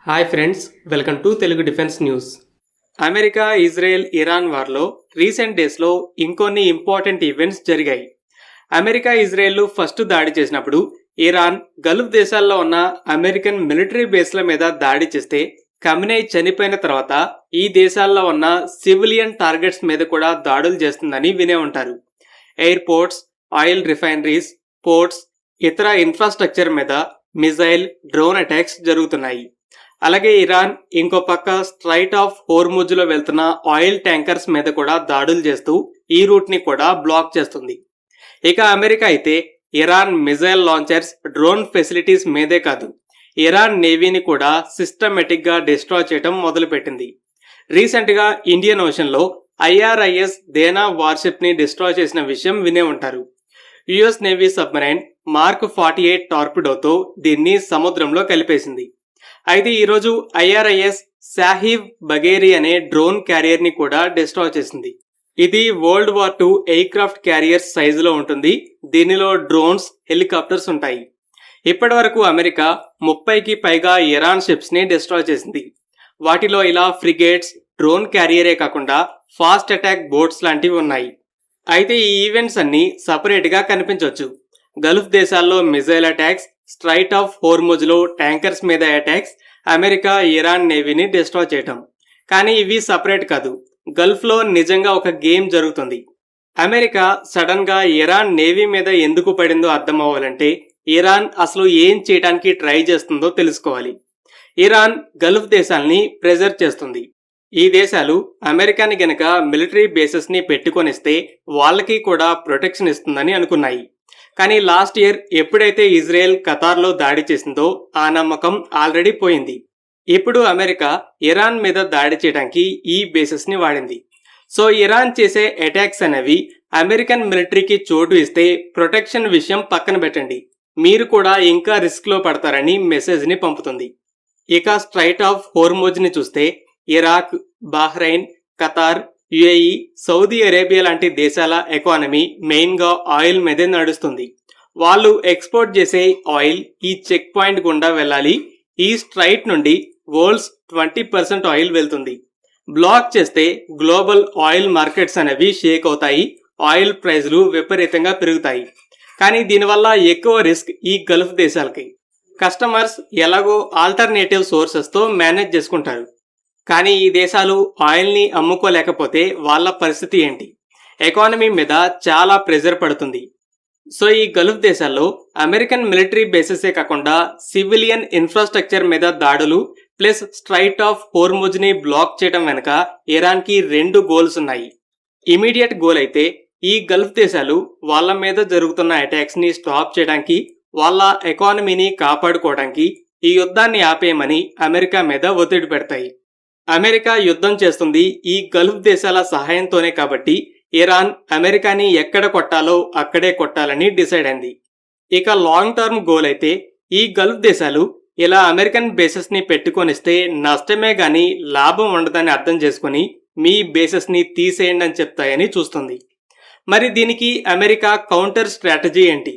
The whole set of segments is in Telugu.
Hi friends, welcome to Telugu defence news. America, Israel, Iran వార్లో రీసెంట్ డేస్లో ఇంకొన్ని ఇంపార్టెంట్ ఈవెంట్స్ జరిగాయి. అమెరికా, ఇజ్రాయెల్ ఫస్ట్ దాడి చేసినప్పుడు ఇరాన్ గల్ఫ్ దేశాల్లో ఉన్న అమెరికన్ మిలిటరీ బేస్ల మీద దాడి చేస్తే ఖమెనీ చనిపోయిన తర్వాత ఈ దేశాల్లో ఉన్న సివిలియన్ టార్గెట్స్ మీద కూడా దాడులు చేస్తుందని వినే ఉంటారు. ఎయిర్పోర్ట్స్, ఆయిల్ రిఫైనరీస్, పోర్ట్స్, ఇతర ఇన్ఫ్రాస్ట్రక్చర్ మీద మిజైల్, డ్రోన్ అటాక్స్ జరుగుతున్నాయి. అలాగే ఇరాన్ ఇంకో పక్క స్ట్రైట్ ఆఫ్ హోర్ముజ్లో వెళ్తున్న ఆయిల్ ట్యాంకర్స్ మీద కూడా దాడులు చేస్తూ ఈ రూట్ ని కూడా బ్లాక్ చేస్తుంది. ఇక అమెరికా అయితే Iran missile launchers, drone facilities మీదే కాదు, ఇరాన్ నేవీని కూడా సిస్టమేటిక్ గా డిస్ట్రాయ్ చేయడం మొదలుపెట్టింది. రీసెంట్ గా ఇండియన్ ఓషన్ లో ఐఆర్ఐఎస్ దేనా వార్షిప్ ని డిస్ట్రాయ్ చేసిన విషయం వినే ఉంటారు. యుఎస్ నేవీ సబ్మరైన్ మార్క్ 48 టార్పిడోతో దీన్ని సముద్రంలో కలిపేసింది. అయితే ఈరోజు ఐఆర్ఐఎస్ సాహిబ్ బఘేరి అనే డ్రోన్ క్యారియర్ ని కూడా డిస్ట్రాయ్ చేసింది. ఇది world war II aircraft carriers సైజులో ఉంటుంది. దీనిలో డ్రోన్స్, హెలికాప్టర్స్ ఉంటాయి. ఇప్పటి వరకు అమెరికా 30కి పైగా ఇరాన్ షిప్స్ ని డిస్ట్రాయ్ చేసింది. వాటిలో ఇలా ఫ్రిగేట్స్, డ్రోన్ క్యారియరే కాకుండా ఫాస్ట్ అటాక్ బోట్స్ లాంటివి ఉన్నాయి. అయితే ఈ ఈవెంట్స్ అన్ని సపరేట్ గా కనిపించవచ్చు. గల్ఫ్ దేశాల్లో missile attacks, straight of Hormuz లో ట్యాంకర్స్ మీద అటాక్స్, అమెరికా, ఇరాన్ నేవీని డిస్ట్రాయ్ చేయటం. కానీ ఇవి సపరేట్ కాదు. గల్ఫ్ లో నిజంగా ఒక గేమ్ జరుగుతుంది. అమెరికా సడన్ గా ఇరాన్ నేవీ మీద ఎందుకు పడిందో అర్థం అవ్వాలంటే ఇరాన్ అసలు ఏం చేయడానికి ట్రై చేస్తుందో తెలుసుకోవాలి. ఇరాన్ గల్ఫ్ దేశాల్ని ప్రెజర్ చేస్తుంది. ఈ దేశాలు అమెరికాని గనక మిలిటరీ బేసెస్ ని పెట్టుకొనిస్తే వాళ్ళకి కూడా ప్రొటెక్షన్ ఇస్తుందని అనుకున్నాయి. కానీ లాస్ట్ ఇయర్ ఎప్పుడైతే ఇజ్రాయెల్ ఖతార్లో దాడి చేసిందో ఆ నమ్మకం ఆల్రెడీ పోయింది. ఇప్పుడు అమెరికా ఇరాన్ మీద దాడి చేయడానికి ఈ బేసెస్ ని వాడింది. సో ఇరాన్ చేసే అటాక్స్ అనేవి అమెరికన్ మిలిటరీకి చోటు ఇస్తే ప్రొటెక్షన్ విషయం పక్కన పెట్టండి, మీరు కూడా ఇంకా రిస్క్ లో పడతారని మెసేజ్ ని పంపుతుంది. ఇక స్ట్రైట్ ఆఫ్ హోర్ముజ్ ని చూస్తే Iraq, Bahrain, Qatar, UAE, Saudi Arabia లాంటి దేశాల ఎకానమీ మెయిన్ గా ఆయిల్ మీదే నడుస్తుంది. వాళ్ళు ఎక్స్పోర్ట్ చేసే ఆయిల్ ఈ చెక్ పాయింట్ గుండా వెళ్ళాలి. ఈ స్ట్రైట్ నుండి వరల్డ్స్ 20% ఆయిల్ వెళ్తుంది. బ్లాక్ చేస్తే గ్లోబల్ ఆయిల్ మార్కెట్స్ అనేవి షేక్ అవుతాయి, ఆయిల్ ప్రైజులు విపరీతంగా పెరుగుతాయి. కానీ దీనివల్ల ఎక్కువ రిస్క్ ఈ గల్ఫ్ దేశాలకి. కస్టమర్స్ ఎలాగో ఆల్టర్నేటివ్ సోర్సెస్ తో మేనేజ్ చేసుకుంటారు. కానీ ఈ దేశాలు ఆయిల్ని అమ్ముకోలేకపోతే వాళ్ళ పరిస్థితి ఏంటి? ఎకానమీ మీద చాలా ప్రెజర్ పడుతుంది. సో ఈ గల్ఫ్ దేశాల్లో అమెరికన్ మిలిటరీ బేసెసే కాకుండా సివిలియన్ ఇన్ఫ్రాస్ట్రక్చర్ మీద దాడులు ప్లస్ స్ట్రైట్ ఆఫ్ హోర్ముజ్ ని బ్లాక్ చేయడం వెనుక ఇరాన్ కి 2 గోల్స్ ఉన్నాయి. ఇమీడియట్ గోల్ అయితే ఈ గల్ఫ్ దేశాలు వాళ్ళ మీద జరుగుతున్న అటాక్స్ ని స్టాప్ చేయడానికి, వాళ్ళ ఎకానమీని కాపాడుకోవడానికి ఈ యుద్ధాన్ని ఆపేయమని అమెరికా మీద ఒత్తిడి పెడతాయి. అమెరికా యుద్ధం చేస్తుంది ఈ గల్ఫ్ దేశాల సహాయంతోనే కాబట్టి ఇరాన్ అమెరికాని ఎక్కడ కొట్టాలో అక్కడే కొట్టాలని డిసైడ్ అయింది. ఇక లాంగ్ టర్మ్ గోల్ అయితే ఈ గల్ఫ్ దేశాలు ఇలా అమెరికన్ బేసెస్ ని పెట్టుకొనిస్తే నష్టమే గాని లాభం ఉండదని అర్థం చేసుకుని మీ బేసెస్ ని తీసేయండి అని చెప్తాయని చూస్తుంది. మరి దీనికి అమెరికా కౌంటర్ స్ట్రాటజీ ఏంటి?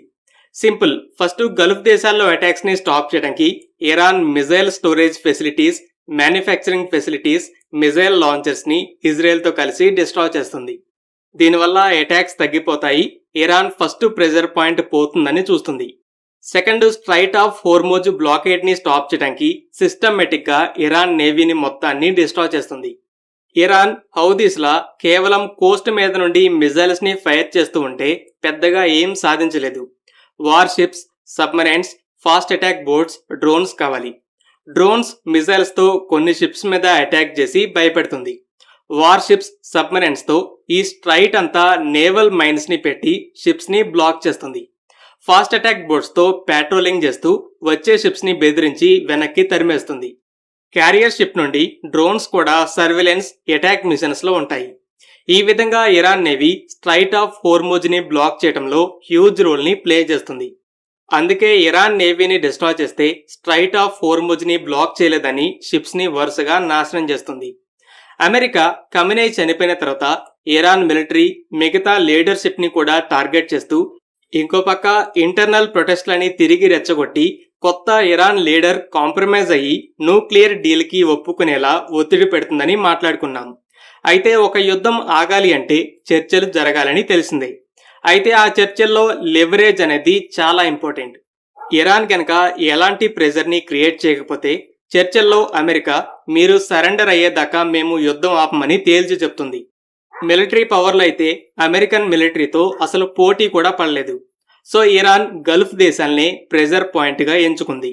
సింపుల్. ఫస్ట్ గల్ఫ్ దేశాల్లో అటాక్స్ ని స్టాప్ చేయడానికి Iran missile storage facilities, manufacturing facilities, missile launchers ని ఇజ్రాయెల్ తో కలిసి డిస్ట్రాయ్ చేస్తుంది. దీనివల్ల అటాక్స్ తగ్గిపోతాయి, ఇరాన్ ఫస్ట్ ప్రెజర్ పాయింట్ పోతుందని చూస్తుంది. Second, straight of Hormuz blockade ని స్టాప్ చేయడానికి సిస్టమేటిక్ గా ఇరాన్ నేవీని మొత్తాన్ని డిస్ట్రాయ్ చేస్తుంది. ఇరాన్ హౌదీస్ లా కేవలం కోస్ట్ మీద నుండి మిజైల్స్ ని ఫైర్ చేస్తూ ఉంటే పెద్దగా ఏం సాధించలేదు. War ships, submarines, fast attack boats, drones కావాలి. డ్రోన్స్, మిజైల్స్ తో కొన్ని షిప్స్ మీద అటాక్ చేసి భయపెడుతుంది. వార్ షిప్స్, సబ్మరైన్స్ తో ఈ స్ట్రైట్ అంతా నేవల్ మైన్స్ ని పెట్టి షిప్స్ ని బ్లాక్ చేస్తుంది. ఫాస్ట్ అటాక్ బోట్స్ తో పాట్రోలింగ్ చేస్తూ వచ్చే షిప్స్ ని బెదిరించి వెనక్కి తరిమేస్తుంది. క్యారియర్ షిప్ నుండి డ్రోన్స్ కూడా సర్వేలెన్స్, అటాక్ మిషన్స్ లో ఉంటాయి. ఈ విధంగా Iran navy straight of Hormuz ని బ్లాక్ చేయడంలో హ్యూజ్ రోల్ ని ప్లే చేస్తుంది. అందుకే ఇరాన్ నేవీని డిస్ట్రాయ్ చేస్తే స్ట్రైట్ ఆఫ్ హోర్ముజ్ ని బ్లాక్ చేయలేదని షిప్స్ ని వరుసగా నాశనం చేస్తుంది. అమెరికా ఖమెనీ చనిపోయిన తర్వాత ఇరాన్ మిలిటరీ మిగతా లీడర్షిప్ ని కూడా టార్గెట్ చేస్తూ ఇంకో పక్క ఇంటర్నల్ ప్రొటెస్ట్లని తిరిగి రెచ్చగొట్టి కొత్త ఇరాన్ లీడర్ కాంప్రమైజ్ అయ్యి న్యూక్లియర్ డీల్కి ఒప్పుకునేలా ఒత్తిడి పెడుతుందని మాట్లాడుకున్నాం. అయితే ఒక యుద్ధం ఆగాలి అంటే చర్చలు జరగాలని తెలిసిందే. అయితే ఆ చర్చల్లో లెవరేజ్ అనేది చాలా ఇంపార్టెంట్. ఇరాన్ కనుక ఎలాంటి ప్రెజర్ని క్రియేట్ చేయకపోతే చర్చల్లో అమెరికా మీరు సరెండర్ అయ్యేదాకా మేము యుద్ధం ఆపమని తేల్చి చెప్తుంది. మిలిటరీ పవర్లో అయితే అమెరికన్ మిలిటరీతో అసలు పోటీ కూడా పడలేదు. సో ఇరాన్ గల్ఫ్ దేశాల్ని ప్రెజర్ పాయింట్గా ఎంచుకుంది.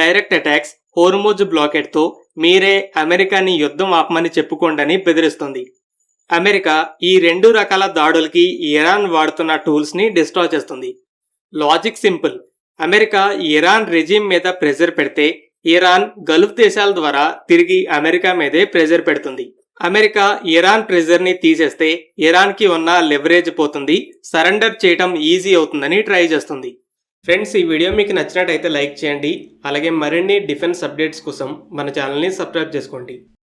డైరెక్ట్ అటాక్స్, హోర్ముజ్ బ్లాకెట్తో మీరే అమెరికాని యుద్ధం ఆపమని చెప్పుకోండని బెదిరిస్తుంది. అమెరికా ఈ 2 రకాల దాడులకి ఇరాన్ వాడుతున్న టూల్స్ని డిస్ట్రాయ్ చేస్తుంది. Logic simple. America Iran regime మీద ప్రెజర్ పెడితే ఇరాన్ గల్ఫ్ దేశాల ద్వారా తిరిగి అమెరికా మీదే ప్రెజర్ పెడుతుంది. అమెరికా ఇరాన్ ప్రెజర్ని తీసేస్తే ఇరాన్కి ఉన్న లెవరేజ్ పోతుంది, సరెండర్ చేయటం ఈజీ అవుతుందని ట్రై చేస్తుంది. ఫ్రెండ్స్, ఈ వీడియో మీకు నచ్చినట్టయితే లైక్ చేయండి. అలాగే మరిన్ని డిఫెన్స్ అప్డేట్స్ కోసం మన ఛానల్ని సబ్స్క్రైబ్ చేసుకోండి.